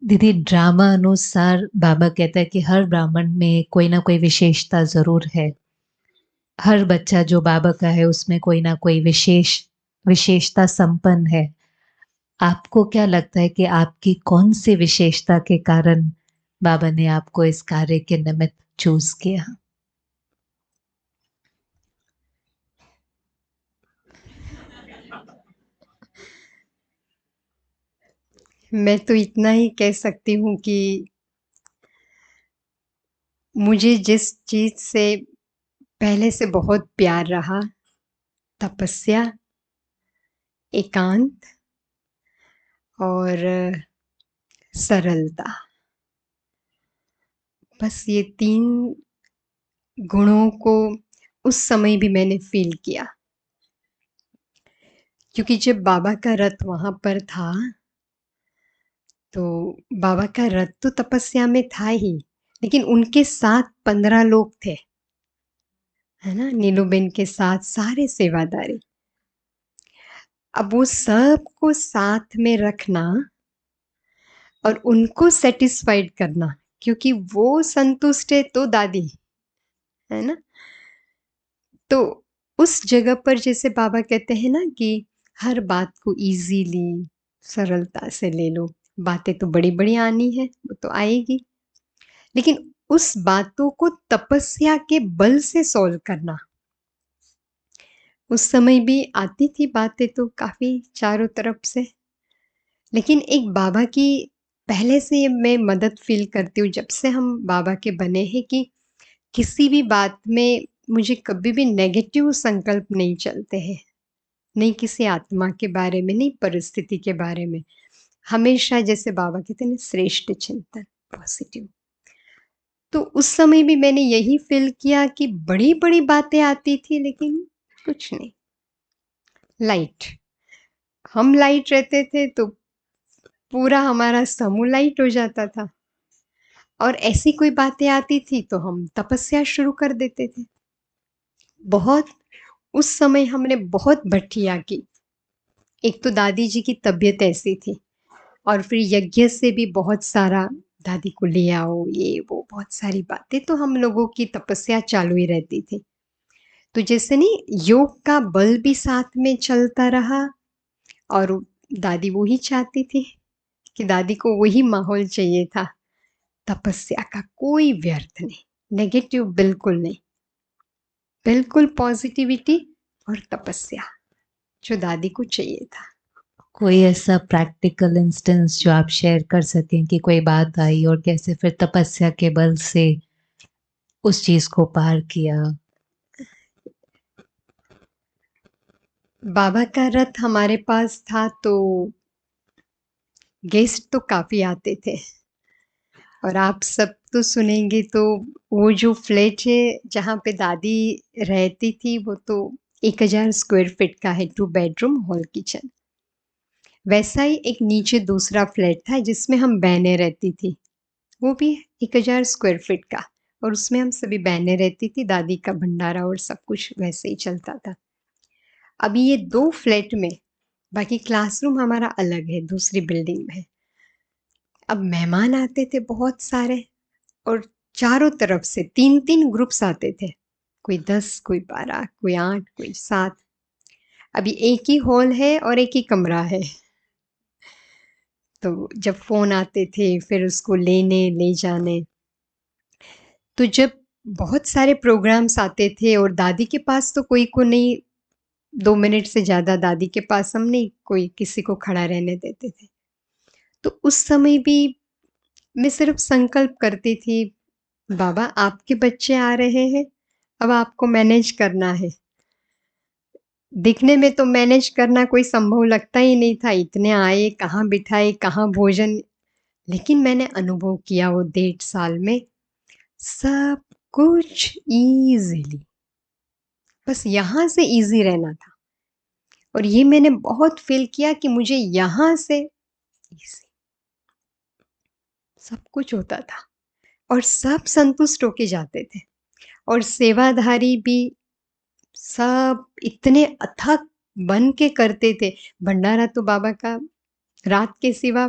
दीदी, ड्रामा अनुसार बाबा कहता है कि हर ब्राह्मण में कोई ना कोई विशेषता ज़रूर है। हर बच्चा जो बाबा का है उसमें कोई ना कोई विशेषता संपन्न है। आपको क्या लगता है कि आपकी कौन-सी विशेषता के कारण बाबा ने आपको इस कार्य के निमित्त चूज़ किया? मैं तो इतना ही कह सकती हूँ कि मुझे जिस चीज़ से पहले से बहुत प्यार रहा, तपस्या, एकांत और सरलता। बस ये 3 गुणों को उस समय भी मैंने फ़ील किया। क्योंकि जब बाबा का रथ वहाँ पर था, तो बाबा का रथ तो तपस्या में था ही, लेकिन उनके साथ 15 लोग थे, है ना? नीलूबेन के साथ सारे सेवादारी। अब वो सबको साथ में रखना और उनको सैटिस्फाइड करना, क्योंकि वो संतुष्ट है तो दादी, है ना? तो उस जगह पर जैसे बाबा कहते हैं ना कि हर बात को ईज़िली, सरलता से ले लो। बातें तो बड़ी-बड़ी आनी है, वो तो आएगी। लेकिन उस बातों को तपस्या के बल से सॉल्व करना। उस समय भी आती थी बातें तो काफ़ी चारों तरफ से। लेकिन एक बाबा की पहले से मैं मदद फ़ील करती हूँ जब से हम बाबा के बने हैं कि किसी भी बात में मुझे कभी भी नेगेटिव संकल्प नहीं चलते हैं। नहीं किसी आत्मा के बारे में, नहीं परिस्थिति के बारे में। हमेशा जैसे बाबा कहते हैं ना श्रेष्ठ चिंतन, पॉज़िटिव। तो उस समय भी मैंने यही फ़ील किया कि बड़ी-बड़ी बातें आती थी लेकिन कुछ नहीं, लाइट। हम लाइट रहते थे तो पूरा हमारा समूह लाइट हो जाता था। और ऐसी कोई बातें आती थी तो हम तपस्या शुरू कर देते थे। बहुत उस समय हमने बहुत भट्टियाँ की। एक तो दादी जी की तबीयत ऐसी थी और फिर यज्ञ से भी बहुत सारा दादी को ले आओ, ये वो बहुत सारी बातें तो हम लोगों की तपस्या चालू ही रहती थी। तो जैसे नहीं योग का बल भी साथ में चलता रहा और दादी वो ही चाहती थी कि दादी को वही माहौल चाहिए था। तपस्या का कोई व्यर्थ नहीं, नेगेटिव बिल्कुल नहीं। बिल्कुल पॉजिटिविटी और तपस्या जो दादी को चाहिए था। कोई ऐसा प्रैक्टिकल इंस्टेंस जो आप शेयर कर सकें कि कोई बात आई और कैसे फिर तपस्या के बल से उस चीज़ को पार किया? बाबा का रथ हमारे पास था तो गेस्ट तो काफ़ी आते थे और आप सब तो सुनेंगे तो वो जो फ्लैट है जहाँ पे दादी रहती थी वो तो 1000 स्क्वायर फीट का है, 2 बेडरूम हॉल किचन। वैसा ही एक नीचे दूसरा फ्लैट था जिसमें हम बहनें रहती थी। वो भी 1000 स्क्वायर फीट का और उसमें हम सभी बहनें रहती थी, दादी का भंडारा और सब कुछ वैसे ही चलता था। अभी ये 2 फ्लैट में बाकी क्लासरूम हमारा अलग है, दूसरी बिल्डिंग में है। अब मेहमान आते थे बहुत सारे और चारों तरफ से 3-3 ग्रुप्स आते थे। कोई 10, कोई 12, कोई 8, कोई 7। अभी एक ही हॉल है और एक ही कमरा है। तो जब फ़ोन आते थे फिर उसको लेने, ले जाने। तो जब बहुत सारे प्रोग्राम्स आते थे और दादी के पास तो कोई को नहीं 2 मिनट से ज़्यादा दादी के पास हम नहीं कोई किसी को खड़ा रहने देते थे। तो उस समय भी मैं सिर्फ़ संकल्प करती थी, बाबा आपके बच्चे आ रहे हैं, अब आपको मैनेज करना है। दिखने में तो मैनेज करना कोई संभव लगता ही नहीं था, इतने आए, कहाँ बिठाए, कहाँ भोजन। लेकिन मैंने अनुभव किया वो 1.5 साल में सब कुछ ईज़िली, बस यहाँ से ईज़ी रहना था और ये मैंने बहुत फ़ील किया कि मुझे यहाँ से ईज़ी सब कुछ होता था और सब संतुष्ट होके जाते थे और सेवाधारी भी सब इतने अथक बन के करते थे। भंडारा तो बाबा का रात के सिवा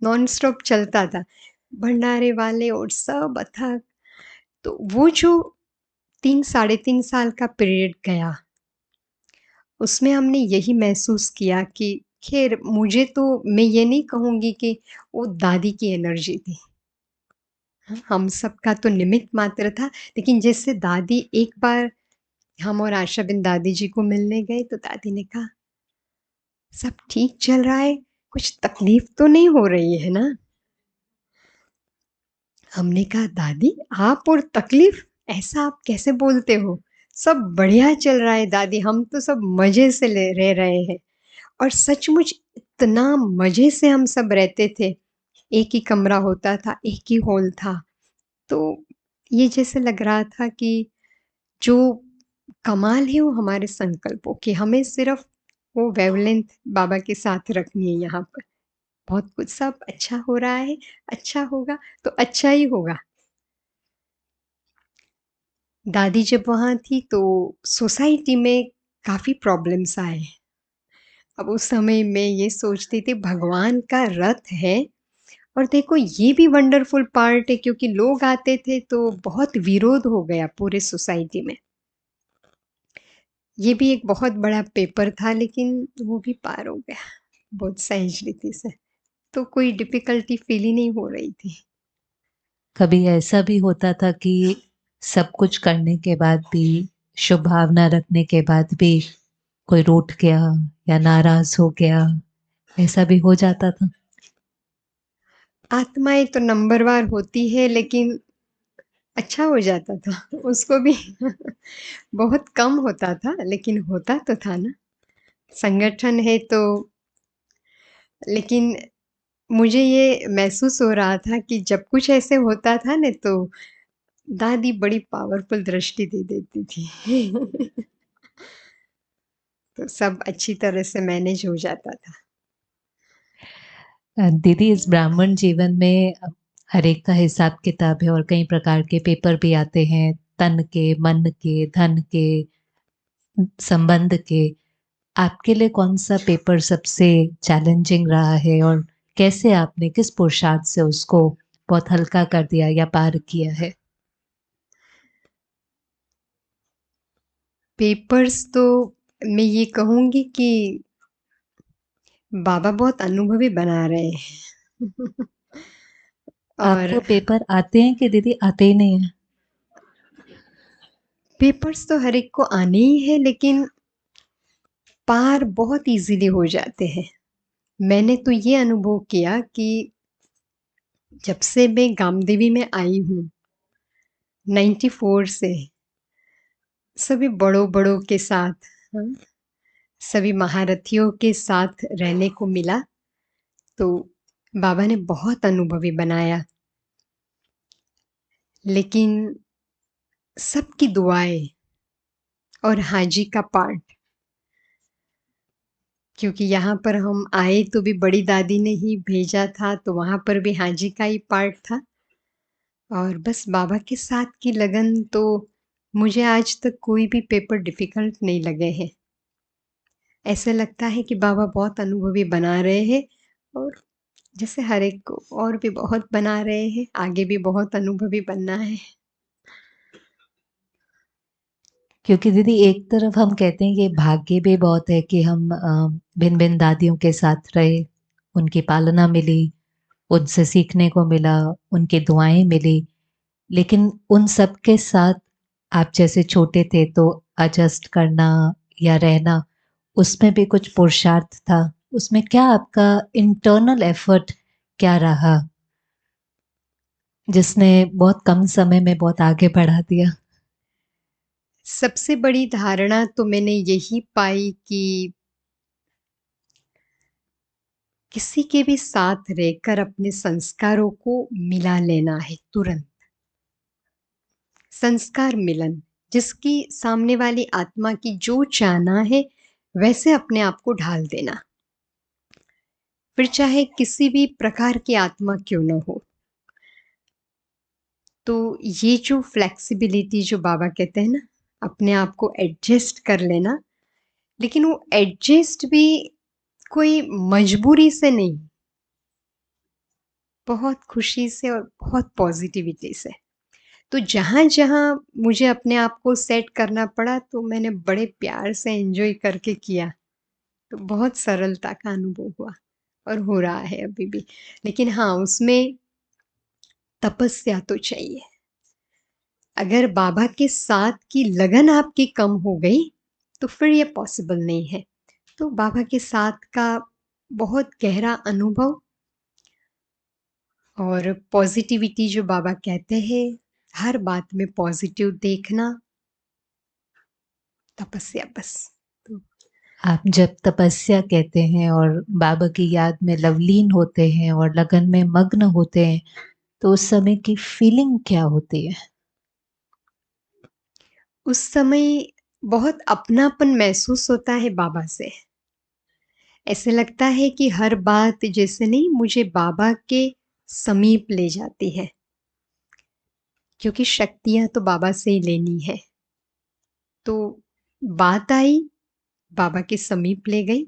नॉन स्टॉप चलता था। भंडारे वाले और सब अथक। तो वो जो 3 साढ़े 3 साल का पीरियड गया, उसमें हमने यही महसूस किया कि ख़ैर मुझे तो मैं ये नहीं कहूँगी कि वो दादी की एनर्जी थी। हम सबका तो निमित्त मात्र था, लेकिन जैसे दादी एक बार हम और आशाबेन दादी जी को मिलने गए तो दादी ने कहा, "सब ठीक चल रहा है? कुछ तकलीफ़ तो नहीं हो रही है ना?" हमने कहा, "दादी आप और तकलीफ़? ऐसा आप कैसे बोलते हो? सब बढ़िया चल रहा है दादी, हम तो सब मज़े से ले रह रहे हैं।" और सचमुच इतना मज़े से हम सब रहते थे। एक ही कमरा होता था, एक ही हॉल था। तो ये जैसे लग रहा था कि जो कमाल है वो हमारे संकल्पों की, हमें सिर्फ़ वो वेवलेंथ बाबा के साथ रखनी है यहाँ पर। बहुत कुछ सब अच्छा हो रहा है, अच्छा होगा तो अच्छा ही होगा। दादी जब वहाँ थी तो सोसाइटी में काफ़ी प्रॉब्लम्स आए। अब उस समय मैं ये सोचती थी भगवान का रथ है और देखो ये भी वंडरफुल पार्ट है क्योंकि लोग आते थे तो बहुत विरोध हो गया पूरे सोसाइटी में। ये भी एक बहुत बड़ा पेपर था लेकिन वो भी पार हो गया, बहुत सहजरीति से। तो कोई डिफ़िकल्टी फ़ील ही नहीं हो रही थी। कभी ऐसा भी होता था कि सब कुछ करने के बाद भी, शुभ भावना रखने के बाद भी कोई रूठ गया या नाराज़ हो गया, ऐसा भी हो जाता था? आत्माएँ तो नंबरवार होती है लेकिन अच्छा हो जाता था उसको भी बहुत कम होता था लेकिन होता तो था ना। संगठन है तो लेकिन मुझे ये महसूस हो रहा था कि जब कुछ ऐसे होता था ना तो दादी बड़ी पावरफुल दृष्टि दे देती थी। तो सब अच्छी तरह से मैनेज हो जाता था। दीदी इस ब्राह्मण जीवन में हर एक का हिसाब-किताब है और कई प्रकार के पेपर भी आते हैं, तन के, मन के, धन के, संबंध के। आपके लिए कौन-सा पेपर सबसे चैलेंजिंग रहा है और कैसे आपने किस पुरुषार्थ से उसको बहुत हल्का कर दिया या पार किया है? पेपर्स तो मैं ये कहूँगी कि बाबा बहुत अनुभवी बना रहे हैं। आपको और पेपर आते हैं कि दीदी आते ही नहीं हैं? पेपर्स तो हर एक को आने ही है लेकिन पार बहुत ईज़िली हो जाते हैं। मैंने तो ये अनुभव किया कि जब से मैं गामदेवी में आई हूँ, 94 से, सभी बड़ों-बड़ों के साथ हाँ, सभी महारथियों के साथ रहने को मिला, तो बाबा ने बहुत अनुभवी बनाया। लेकिन सबकी दुआएँ और हाजी का पार्ट क्योंकि यहाँ पर हम आए तो भी बड़ी दादी ने ही भेजा था, तो वहाँ पर भी हाजी का ही पार्ट था और बस बाबा के साथ की लगन तो मुझे आज तक कोई भी पेपर डिफ़िकल्ट नहीं लगे हैं। ऐसा लगता है कि बाबा बहुत अनुभवी बना रहे हैं और जैसे हर एक को और भी बहुत बना रहे हैं, आगे भी बहुत अनुभवी बनना है। क्योंकि दीदी एक तरफ हम कहते हैं कि भाग्य भी बहुत है कि हम भिन्न-भिन्न दादियों के साथ रहे, उनकी पालना मिली, उनसे सीखने को मिला, उनकी दुआएँ मिली। लेकिन उन सब के साथ आप जैसे छोटे थे तो एडजस्ट करना या रहना, उसमें भी कुछ पुरुषार्थ था। उसमें क्या आपका इंटरनल एफर्ट क्या रहा, जिसने बहुत कम समय में बहुत आगे बढ़ा दिया? सबसे बड़ी धारणा तो मैंने यही पाई कि किसी के भी साथ रहकर अपने संस्कारों को मिला लेना है तुरंत। संस्कार मिलन, जिसकी सामने वाली आत्मा की जो चाहना है, वैसे अपने आप को ढाल देना। फिर चाहे किसी भी प्रकार की आत्मा क्यों न हो। तो ये जो फ्लेक्सिबिलिटी जो बाबा कहते हैं ना, अपने आप को एडजस्ट कर लेना, लेकिन वो एडजस्ट भी कोई मजबूरी से नहीं, बहुत खुशी से और बहुत पॉज़िटिविटी से। तो जहाँ-जहाँ मुझे अपने आप को सेट करना पड़ा तो मैंने बड़े प्यार से एन्जॉय करके किया। तो बहुत सरलता का अनुभव हुआ और हो रहा है अभी भी। लेकिन हाँ, उसमें तपस्या तो चाहिए। अगर बाबा के साथ की लगन आपकी कम हो गई, तो फिर ये पॉसिबल नहीं है। तो बाबा के साथ का बहुत गहरा अनुभव और पॉज़िटिविटी जो बाबा कहते हैं, हर बात में पॉज़िटिव देखना, तपस्या बस। तो आप जब तपस्या कहते हैं और बाबा की याद में लवलीन होते हैं और लगन में मग्न होते हैं, तो उस समय की फीलिंग क्या होती है? उस समय बहुत अपनापन महसूस होता है बाबा से। ऐसे लगता है कि हर बात जैसे नहीं मुझे बाबा के समीप ले जाती है, क्योंकि शक्तियाँ तो बाबा से ही लेनी है। तो बात आई, बाबा के समीप ले गई,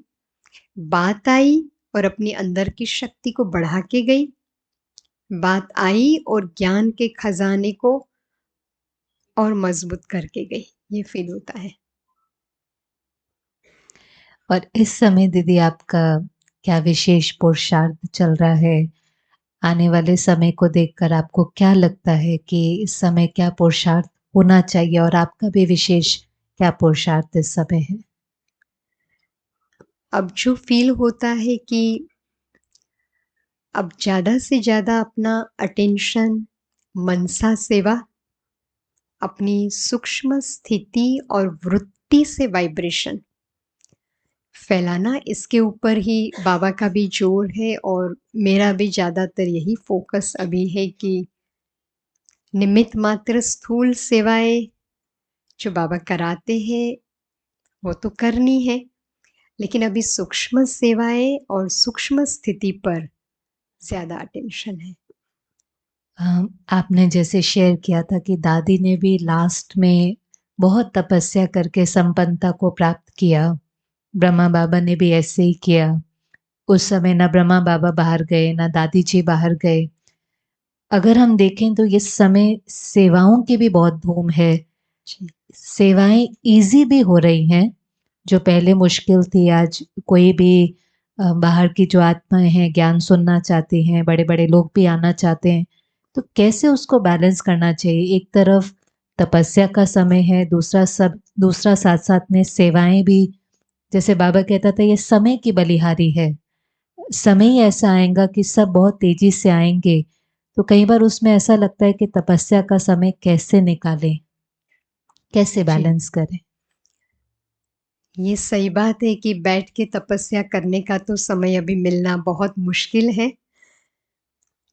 बात आई और अपने अंदर की शक्ति को बढ़ा के गई, बात आई और ज्ञान के खजाने को और मजबूत करके गई। ये फ़ील होता है। और इस समय दीदी आपका क्या विशेष पुरुषार्थ चल रहा है? आने वाले समय को देखकर आपको क्या लगता है कि इस समय क्या पुरुषार्थ होना चाहिए और आपका भी विशेष क्या पुरुषार्थ इस समय है? अब जो फ़ील होता है कि अब ज़्यादा से ज़्यादा अपना अटेंशन, मनसा सेवा, अपनी सूक्ष्म स्थिति और वृत्ति से वाइब्रेशन फैलाना, इसके ऊपर ही बाबा का भी जोर है और मेरा भी ज़्यादातर यही फ़ोकस अभी है कि निमित्त मात्र स्थूल सेवाएँ जो बाबा कराते हैं, वो तो करनी है, लेकिन अभी सूक्ष्म सेवाएँ और सूक्ष्म स्थिति पर ज़्यादा अटेंशन है। आपने जैसे शेयर किया था कि दादी ने भी लास्ट में बहुत तपस्या करके संपन्नता को प्राप्त किया। ब्रह्मा बाबा ने भी ऐसे ही किया। उस समय ना ब्रह्मा बाबा बाहर गए, ना दादी जी बाहर गए। अगर हम देखें तो इस समय सेवाओं की भी बहुत धूम है। जी, सेवाएँ ईज़ी भी हो रही हैं, जो पहले मुश्किल थी आज कोई भी बाहर की जो आत्माएँ हैं, ज्ञान सुनना चाहती हैं, बड़े-बड़े लोग भी आना चाहते हैं, तो कैसे उसको बैलेंस करना चाहिए? एक तरफ तपस्या का समय है, दूसरा साथ-साथ में सेवाएँ भी जैसे बाबा कहता था ये समय की बलिहारी है। समय ही ऐसा आएगा कि सब बहुत तेज़ी से आएँगे, तो कई बार उसमें ऐसा लगता है कि तपस्या का समय कैसे निकालें? कैसे जी। बैलेंस करें? ये सही बात है कि बैठ के तपस्या करने का तो समय अभी मिलना बहुत मुश्किल है।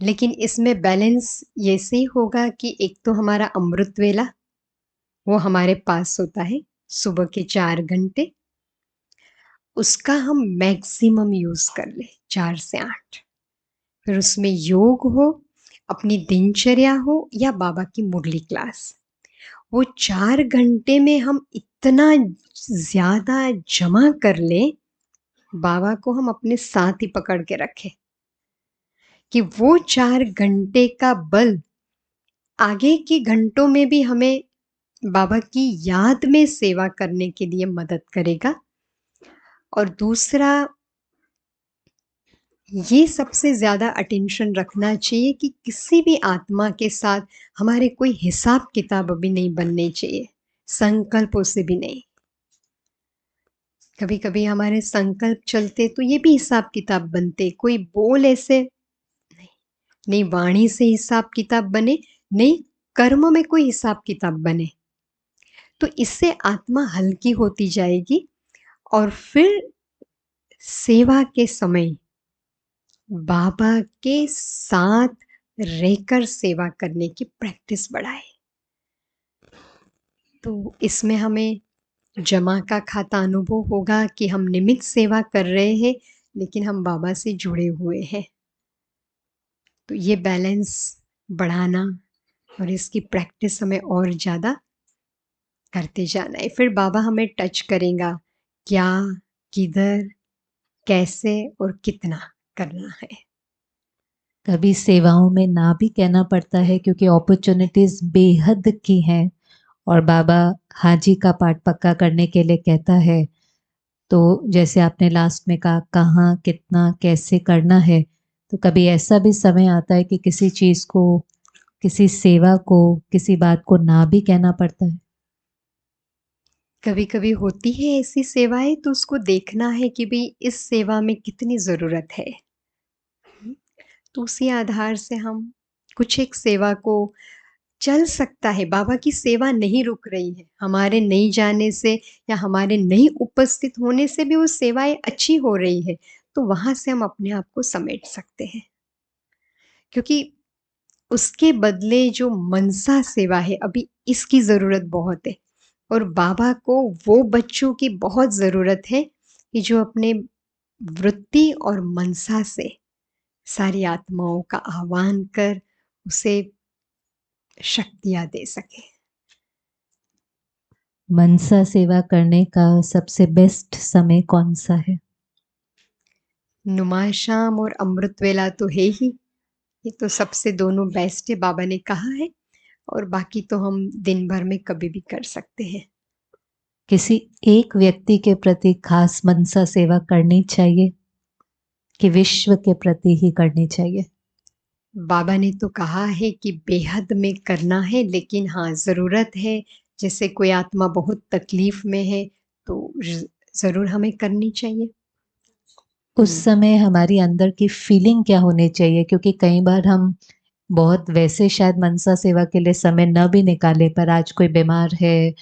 लेकिन इसमें बैलेंस ऐसे ही होगा कि एक तो हमारा अमृत वेला, वो हमारे पास होता है, सुबह के 4 घंटे, उसका हम मैक्सिमम यूज़ कर लें, 4 से 8। फिर उसमें योग हो, अपनी दिनचर्या हो या बाबा की मुरली क्लास। वो 4 घंटे में हम इतना ज़्यादा जमा कर लें, बाबा को हम अपने साथ ही पकड़ के रखें, कि वो 4 घंटे का बल आगे के घंटों में भी हमें बाबा की याद में सेवा करने के लिए मदद करेगा। और दूसरा, ये सबसे ज़्यादा अटेंशन रखना चाहिए कि किसी भी आत्मा के साथ हमारे कोई हिसाब-किताब अभी नहीं बनने चाहिए, संकल्पों से भी नहीं। कभी-कभी हमारे संकल्प चलते तो ये भी हिसाब-किताब बनते, कोई बोल ऐसे नहीं, नहीं वाणी से हिसाब-किताब बने, नहीं कर्म में कोई हिसाब-किताब बने। तो इससे आत्मा हल्की होती जाएगी और फिर सेवा के समय बाबा के साथ रहकर सेवा करने की प्रैक्टिस बढ़ाएँ। तो इसमें हमें जमा का खाता अनुभव होगा कि हम निमित्त सेवा कर रहे हैं, लेकिन हम बाबा से जुड़े हुए हैं। तो ये बैलेंस बढ़ाना और इसकी प्रैक्टिस हमें और ज़्यादा करते जाना है। फिर बाबा हमें टच करेगा, क्या, किधर, कैसे और कितना करना है। कभी सेवाओं में ना भी कहना पड़ता है क्योंकि अपॉर्चुनिटीज़ बेहद की हैं और बाबा हाजी का पाठ पक्का करने के लिए कहता है, तो जैसे आपने लास्ट में कहा कहाँ, कितना, कैसे करना है, तो कभी ऐसा भी समय आता है कि किसी चीज़ को, किसी सेवा को, किसी बात को ना भी कहना पड़ता है? कभी-कभी होती है ऐसी सेवाएँ तो उसको देखना है कि भई इस सेवा में कितनी ज़रूरत है। तो उसी आधार से हम कुछ एक सेवा को चल सकता है, बाबा की सेवा नहीं रुक रही है। हमारे नहीं जाने से या हमारे नहीं उपस्थित होने से भी वो सेवाएँ अच्छी हो रही है, तो वहाँ से हम अपने आप को समेट सकते हैं। क्योंकि उसके बदले जो मनसा सेवा है, अभी इसकी ज़रूरत बहुत है और बाबा को वो बच्चों की बहुत ज़रूरत है कि जो अपने वृत्ति और मनसा से सारी आत्माओं का आह्वान कर उसे शक्तियाँ दे सकें। मनसा सेवा करने का सबसे बेस्ट समय कौन-सा है? नुमा शाम और अमृत वेला तो है ही, ये तो सबसे दोनों बेस्ट है बाबा ने कहा है और बाकी तो हम दिन भर में कभी भी कर सकते हैं। किसी एक व्यक्ति के प्रति खास मनसा सेवा करनी चाहिए कि विश्व के प्रति ही करनी चाहिए? बाबा ने तो कहा है कि बेहद में करना है, लेकिन हाँ, ज़रूरत है, जैसे कोई आत्मा बहुत तकलीफ़ में है, तो ज़रूर हमें करनी चाहिए। उस हुँ। समय हमारी अंदर की फीलिंग क्या होनी चाहिए? क्योंकि कई बार हम बहुत वैसे शायद मनसा सेवा के लिए समय न भी निकालें, पर आज कोई बीमार है,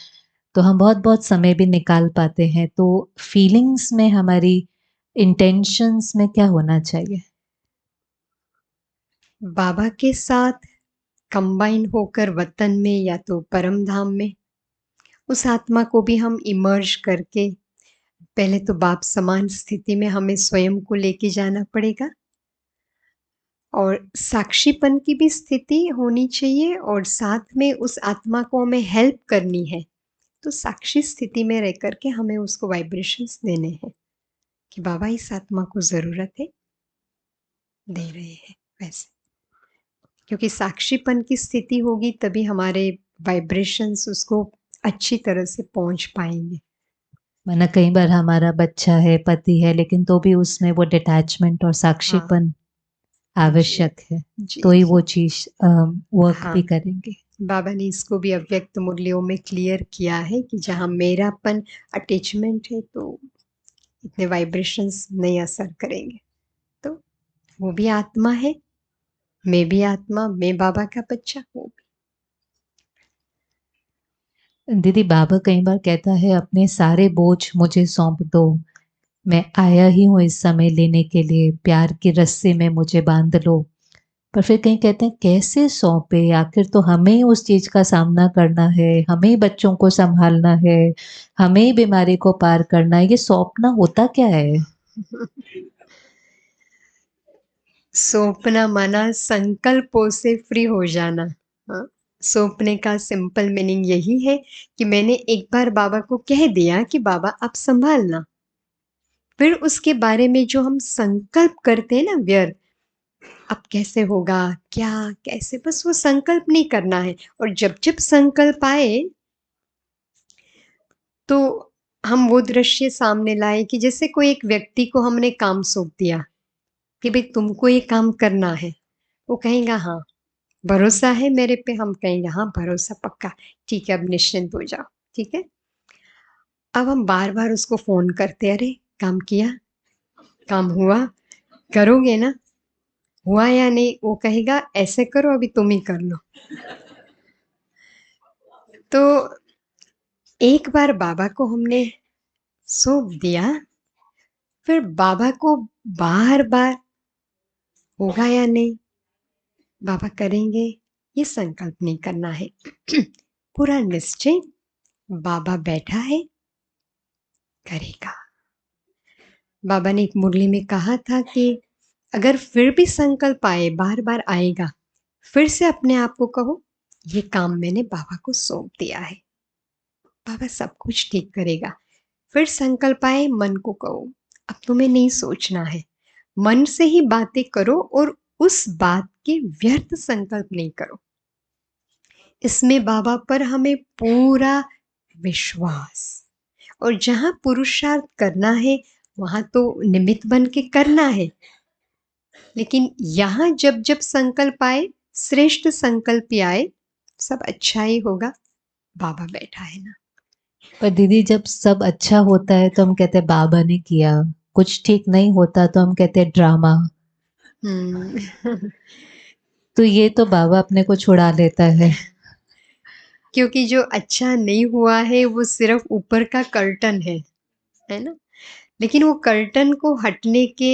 तो हम बहुत-बहुत समय भी निकाल पाते हैं। तो फीलिंग्स में हमारी इंटेंशंस में क्या होना चाहिए? बाबा के साथ कंबाइन होकर वतन में या तो परम धाम में, उस आत्मा को भी हम इमर्ज करके पहले तो बाप समान स्थिति में हमें स्वयं को लेके जाना पड़ेगा और साक्षीपन की भी स्थिति होनी चाहिए और साथ में उस आत्मा को हमें हेल्प करनी है। तो साक्षी स्थिति में रह कर के हमें उसको वाइब्रेशंस देने हैं कि बाबा इस आत्मा को ज़रूरत है, दे रहे हैं वैसे। क्योंकि साक्षीपन की स्थिति होगी तभी हमारे वाइब्रेशंस उसको अच्छी तरह से पहुँच पाएँगे। वरना कई बार हमारा बच्चा है, पति है, लेकिन तो भी उसमें वो डिटैचमेंट और हाँ, साक्षीपन जी। आवश्यक है, जी, तो ही वो जी। चीज़ वर्क हाँ, भी करेंगे। बाबा ने इसको भी अव्यक्त मुरलियों में क्लियर किया है कि जहाँ मेरापन अटैचमेंट है तो इतने वाइब्रेशंस नहीं असर करेंगे। तो वो भी आत्मा है, मैं भी आत्मा, मैं बाबा का बच्चा, वो भी। दीदी, बाबा कई बार कहता है, "अपने सारे बोझ मुझे सौंप दो, मैं आया ही हूँ इस समय लेने के लिए, प्यार की रस्सी में मुझे बाँध लो।" पर फिर कहीं कहते हैं कैसे सौंपे? आखिर तो हमें ही उस चीज़ का सामना करना है, हमें ही बच्चों को सँभालना है, हमें ही बीमारी को पार करना है, ये सौंपना होता क्या है? सौंपना माना संकल्पों से फ्री हो जाना। हाँ, सौंपने का सिंपल मीनिंग यही है कि मैंने एक बार बाबा को कह दिया कि बाबा आप सँभालना। फिर उसके बारे में जो हम संकल्प करते हैं ना व्यर्थ, अब कैसे होगा, क्या, कैसे, बस वो संकल्प नहीं करना है और जब-जब संकल्प आए, तो हम वो दृश्य सामने लाए कि जैसे कोई एक व्यक्ति को हमने काम सौंप दिया कि भई तुमको ये काम करना है। वो कहेगा हाँ, भरोसा है मेरे पे? हम कहेंगे हाँ, भरोसा पक्का, ठीक है अब निश्चिंत हो जाओ, ठीक है? अब हम बार-बार उसको फ़ोन करते, अरे! काम किया? काम हुआ? करोगे ना? हुआ या नहीं? वो कहेगा ऐसे करो अभी तुम ही कर लो। तो एक बार बाबा को हमने सौंप दिया, फिर बाबा को बार-बार होगा या नहीं, बाबा करेंगे, ये संकल्प नहीं करना है। पूरा निश्चय, बाबा बैठा है, करेगा। बाबा ने एक मुरली में कहा था कि अगर फिर भी संकल्प आए, बार-बार आएगा, फिर से अपने आप को कहो, ये काम मैंने बाबा को सौंप दिया है। बाबा सब कुछ ठीक करेगा। फिर संकल्प आए, मन को कहो, अब तुम्हें नहीं सोचना है। मन से ही बातें करो और उस बात के व्यर्थ संकल्प नहीं करो। इसमें बाबा पर हमें पूरा विश्वास, और जहाँ पुरुषार्थ करना है वहाँ तो निमित्त बन के करना है, लेकिन यहाँ जब जब संकल्प आए, श्रेष्ठ संकल्प ही आए, सब अच्छा ही होगा, बाबा बैठा है ना। पर दीदी जब सब अच्छा होता है तो हम कहते हैं बाबा ने किया, कुछ ठीक नहीं होता तो हम कहते हैं ड्रामा। तो ये तो बाबा अपने को छुड़ा लेता है। क्योंकि जो अच्छा नहीं हुआ है वो सिर्फ ऊपर का कर्टन है ना। लेकिन वो कर्टन को हटने के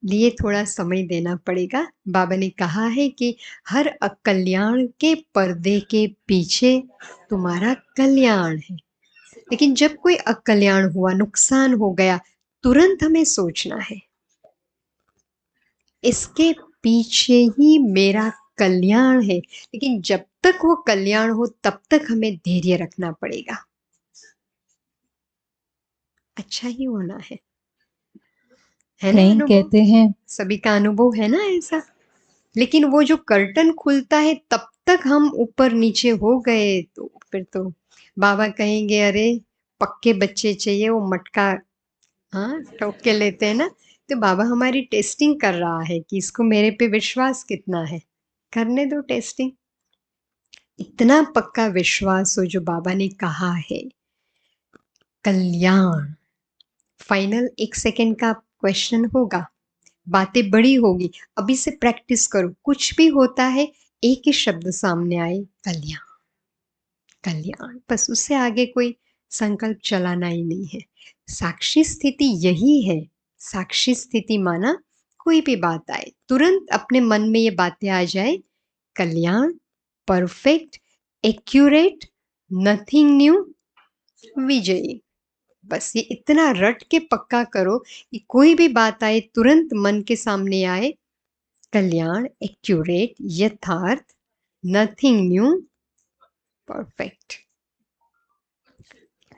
लिए थोड़ा समय देना पड़ेगा। बाबा ने कहा है कि हर अकल्याण के पर्दे के पीछे तुम्हारा कल्याण है। लेकिन जब कोई अकल्याण हुआ, नुकसान हो गया, तुरंत हमें सोचना है इसके पीछे ही मेरा कल्याण है। लेकिन जब तक वो कल्याण हो तब तक हमें धैर्य रखना पड़ेगा, अच्छा ही होना है ना। कहीं अनुभव कहते हैं सभी का अनुभव है ना ऐसा। लेकिन वो जो कर्टन खुलता है तब तक हम ऊपर नीचे हो गए तो फिर तो बाबा कहेंगे अरे पक्के बच्चे चाहिए, वो मटका हाँ ठोक के लेते हैं ना। तो बाबा हमारी टेस्टिंग कर रहा है कि इसको मेरे पे विश्वास कितना है, करने दो टेस्टिंग। इतना पक्का विश्वास हो जो बाबा ने कहा है कल्याण फाइनल। 1 सेकेंड का क्वेश्चन होगा, बातें बड़ी होगी, अभी से प्रैक्टिस करो। कुछ भी होता है एक ही शब्द सामने आए, कल्याण कल्याण, बस उससे आगे कोई संकल्प चलाना ही नहीं है। साक्षी स्थिति यही है। साक्षी स्थिति माना कोई भी बात आए तुरंत अपने मन में ये बातें आ जाए, कल्याण, परफेक्ट, एक्यूरेट, नथिंग न्यू, विजयी। बस ये इतना रट के पक्का करो कि कोई भी बात आए तुरंत मन के सामने आए, कल्याण, एक्यूरेट, यथार्थ, नथिंग न्यू, परफेक्ट।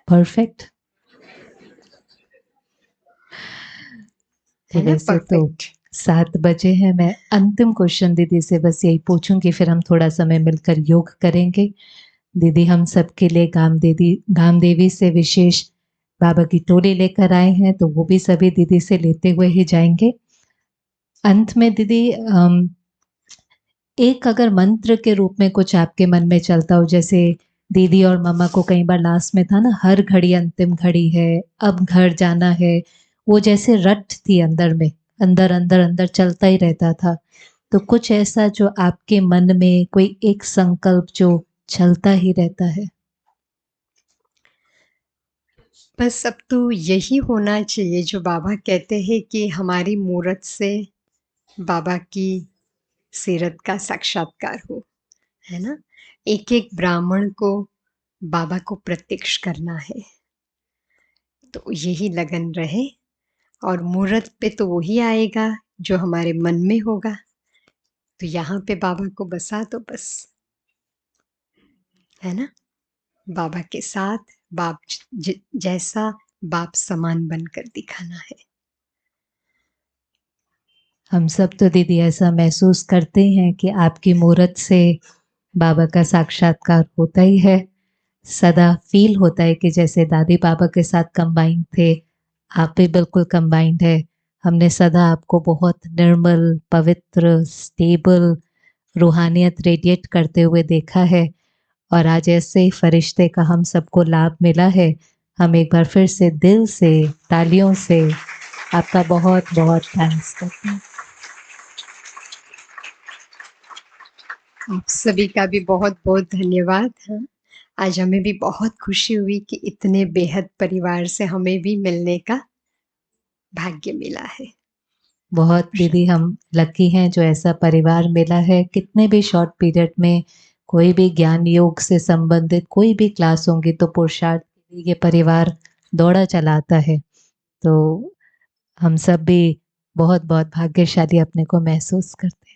परफेक्ट। तो है ना, वैसे तो परफेक्ट। 7 बजे हैं। मैं अंतिम क्वेश्चन दीदी से बस यही पूछूंगी, फिर हम थोड़ा समय मिलकर योग करेंगे। दीदी हम सबके लिए गामदेवी से विशेष बाबा की टोली लेकर आए हैं, तो वो भी सभी दीदी से लेते हुए ही जाएंगे। अंत में दीदी एक अगर मंत्र के रूप में कुछ आपके मन में चलता हो, जैसे दीदी और मम्मा को कई बार लास्ट में था ना, हर घड़ी अंतिम घड़ी है, अब घर जाना है, वो जैसे रट थी अंदर में, अंदर अंदर अंदर चलता ही रहता था। तो कुछ ऐसा जो आपके मन में कोई एक संकल्प जो चलता ही रहता है। बस अब तो यही होना चाहिए जो बाबा कहते हैं कि हमारी मूरत से बाबा की सीरत का साक्षात्कार हो, है ना। एक एक ब्राह्मण को बाबा को प्रत्यक्ष करना है, तो यही लगन रहे। और मूरत पे तो वही आएगा जो हमारे मन में होगा। तो यहाँ पे बाबा को बसा दो बस, है ना। बाबा के साथ बाप जैसा बाप समान बनकर दिखाना है। हम सब तो दीदी ऐसा महसूस करते हैं कि आपकी मूरत से बाबा का साक्षात्कार होता ही है। सदा फील होता है कि जैसे दादी बाबा के साथ कंबाइंड थे, आप भी बिल्कुल कंबाइंड है। हमने सदा आपको बहुत निर्मल, पवित्र, स्टेबल, रूहानियत रेडिएट करते हुए देखा है, और आज ऐसे ही फरिश्ते का हम सबको लाभ मिला है। हम एक बार फिर से दिल से, तालियों से आपका बहुत बहुत थैंक्स करते हैं। आप सभी का भी बहुत बहुत धन्यवाद। हाँ, आज हमें भी बहुत खुशी हुई कि इतने बेहद परिवार से हमें भी मिलने का भाग्य मिला है। बहुत दीदी हम लकी हैं जो ऐसा परिवार मिला है। कितने भी शॉर्ट पीरियड में कोई भी ज्ञान योग से संबंधित कोई भी क्लास होंगी तो पुरुषार्थ के लिए ये परिवार दौड़ा चला आता है। तो हम सब भी बहुत बहुत भाग्यशाली अपने को महसूस करते हैं।